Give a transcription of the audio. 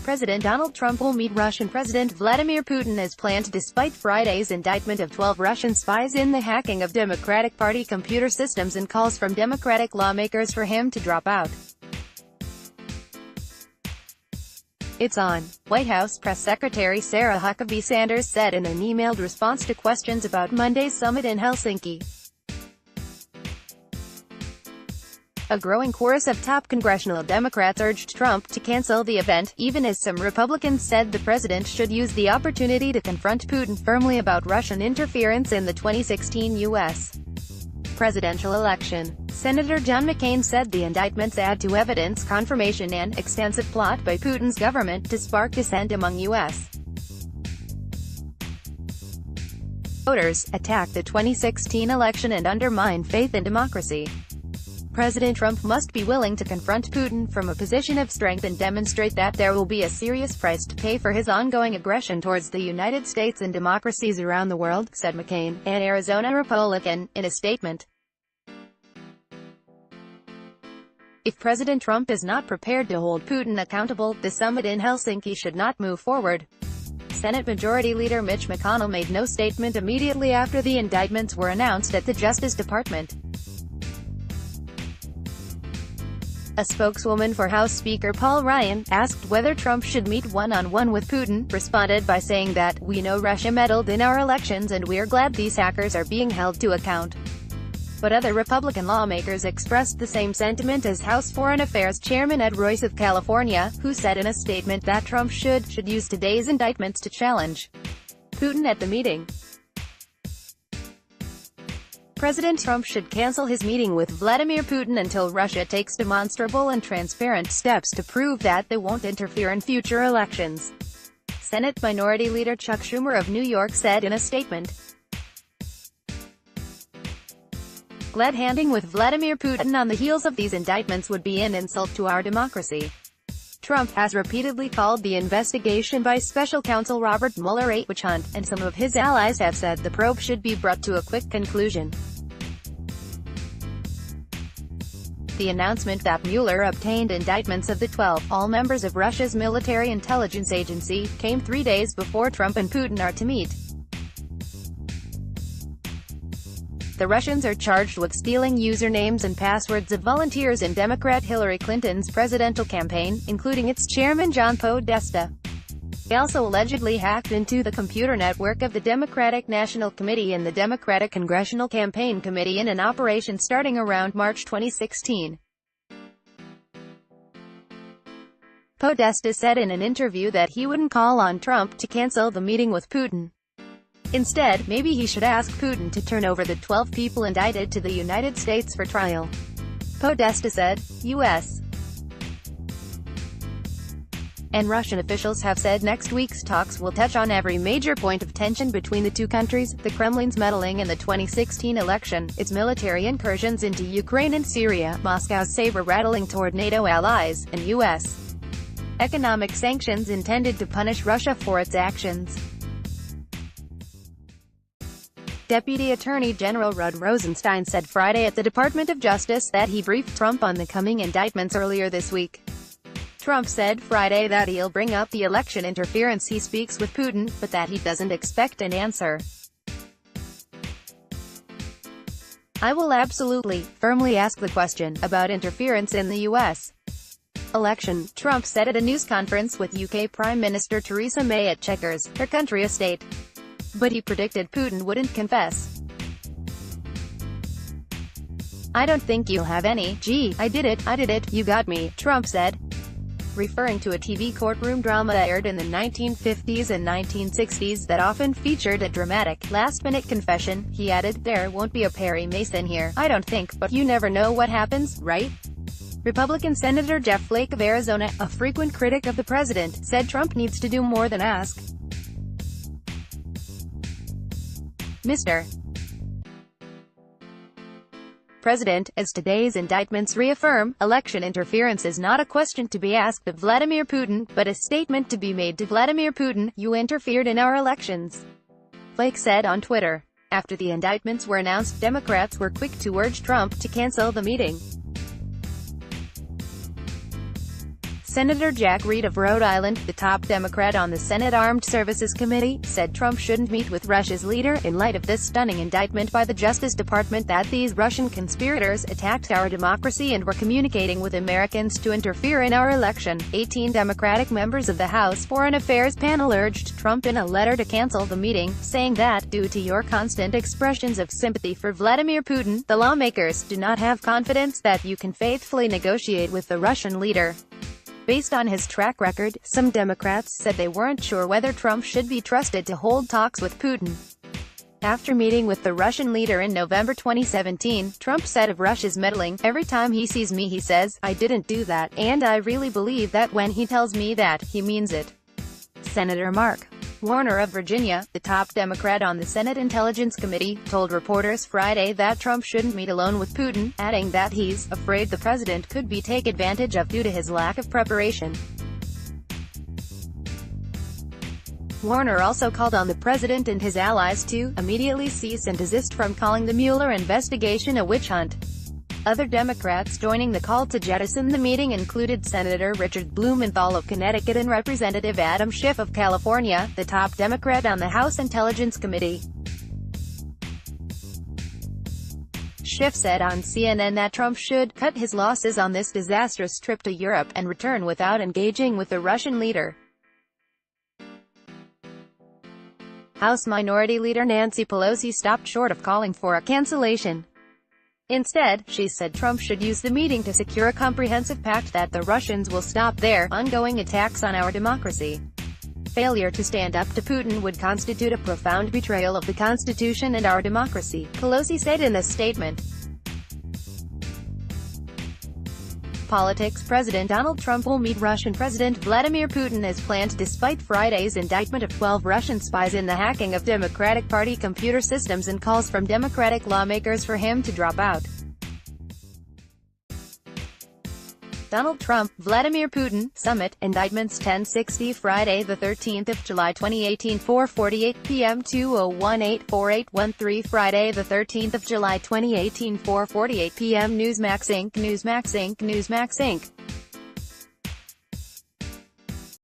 President Donald Trump will meet Russian President Vladimir Putin as planned despite Friday's indictment of 12 Russian spies in the hacking of Democratic Party computer systems and calls from Democratic lawmakers for him to drop out. It's on, White House Press Secretary Sarah Huckabee Sanders said in an emailed response to questions about Monday's summit in Helsinki. A growing chorus of top congressional Democrats urged Trump to cancel the event, even as some Republicans said the president should use the opportunity to confront Putin firmly about Russian interference in the 2016 U.S. presidential election. Senator John McCain said the indictments add to evidence confirmation and extensive plot by Putin's government to spark dissent among U.S. voters, attack the 2016 election and undermine faith in democracy. President Trump must be willing to confront Putin from a position of strength and demonstrate that there will be a serious price to pay for his ongoing aggression towards the United States and democracies around the world, said McCain, an Arizona Republican, in a statement. If President Trump is not prepared to hold Putin accountable, the summit in Helsinki should not move forward. Senate Majority Leader Mitch McConnell made no statement immediately after the indictments were announced at the Justice Department. A spokeswoman for House Speaker Paul Ryan, asked whether Trump should meet one-on-one with Putin, responded by saying that, "We know Russia meddled in our elections and we're glad these hackers are being held to account." But other Republican lawmakers expressed the same sentiment as House Foreign Affairs Chairman Ed Royce of California, who said in a statement that Trump should use today's indictments to challenge Putin at the meeting. President Trump should cancel his meeting with Vladimir Putin until Russia takes demonstrable and transparent steps to prove that they won't interfere in future elections. Senate Minority Leader Chuck Schumer of New York said in a statement, "Glad-handing with Vladimir Putin on the heels of these indictments would be an insult to our democracy." Trump has repeatedly called the investigation by Special Counsel Robert Mueller a witch hunt, and some of his allies have said the probe should be brought to a quick conclusion. The announcement that Mueller obtained indictments of the 12, all members of Russia's military intelligence agency, came 3 days before Trump and Putin are to meet. The Russians are charged with stealing usernames and passwords of volunteers in Democrat Hillary Clinton's presidential campaign, including its chairman John Podesta. They also allegedly hacked into the computer network of the Democratic National Committee and the Democratic Congressional Campaign Committee in an operation starting around March 2016. Podesta said in an interview that he wouldn't call on Trump to cancel the meeting with Putin. Instead, maybe he should ask Putin to turn over the 12 people indicted to the United States for trial. Podesta said, U.S. and Russian officials have said next week's talks will touch on every major point of tension between the two countries: the Kremlin's meddling in the 2016 election, its military incursions into Ukraine and Syria, Moscow's saber-rattling toward NATO allies, and U.S. economic sanctions intended to punish Russia for its actions. Deputy Attorney General Rod Rosenstein said Friday at the Department of Justice that he briefed Trump on the coming indictments earlier this week. Trump said Friday that he'll bring up the election interference he speaks with Putin, but that he doesn't expect an answer. "I will absolutely, firmly ask the question about interference in the U.S. election," Trump said at a news conference with UK Prime Minister Theresa May at Chequers, her country estate. But he predicted Putin wouldn't confess. "I don't think you'll have any, gee, I did it, you got me," Trump said. Referring to a TV courtroom drama that aired in the 1950s and 1960s that often featured a dramatic, last-minute confession, he added, "There won't be a Perry Mason here, I don't think, but you never know what happens, right?" Republican Senator Jeff Flake of Arizona, a frequent critic of the president, said Trump needs to do more than ask Mr. President, as today's indictments reaffirm, election interference is not a question to be asked of Vladimir Putin, but a statement to be made to Vladimir Putin: "You interfered in our elections," Flake said on Twitter. After the indictments were announced, Democrats were quick to urge Trump to cancel the meeting. Senator Jack Reed of Rhode Island, the top Democrat on the Senate Armed Services Committee, said Trump shouldn't meet with Russia's leader, in light of this stunning indictment by the Justice Department that these Russian conspirators attacked our democracy and were communicating with Americans to interfere in our election. 18 Democratic members of the House Foreign Affairs panel urged Trump in a letter to cancel the meeting, saying that, due to your constant expressions of sympathy for Vladimir Putin, the lawmakers do not have confidence that you can faithfully negotiate with the Russian leader. Based on his track record, some Democrats said they weren't sure whether Trump should be trusted to hold talks with Putin. After meeting with the Russian leader in November 2017, Trump said of Russia's meddling, "Every time he sees me he says, 'I didn't do that,' and I really believe that when he tells me that, he means it." Senator Mark Warner of Virginia, the top Democrat on the Senate Intelligence Committee, told reporters Friday that Trump shouldn't meet alone with Putin, adding that he's afraid the president could be taken advantage of due to his lack of preparation. Warner also called on the president and his allies to immediately cease and desist from calling the Mueller investigation a witch hunt. Other Democrats joining the call to jettison the meeting included Senator Richard Blumenthal of Connecticut and Representative Adam Schiff of California, the top Democrat on the House Intelligence Committee. Schiff said on CNN that Trump should cut his losses on this disastrous trip to Europe and return without engaging with the Russian leader. House Minority Leader Nancy Pelosi stopped short of calling for a cancellation. Instead, she said Trump should use the meeting to secure a comprehensive pact that the Russians will stop their ongoing attacks on our democracy. Failure to stand up to Putin would constitute a profound betrayal of the Constitution and our democracy, Pelosi said in a statement. Politics. President Donald Trump will meet Russian President Vladimir Putin as planned despite Friday's indictment of 12 Russian spies in the hacking of Democratic Party computer systems and calls from Democratic lawmakers for him to drop out. Donald Trump, Vladimir Putin, Summit, Indictments 1060 Friday 13 July 2018 4:48 p.m. 2018-4813 Friday 13 July 2018 4:48 p.m. Newsmax Inc.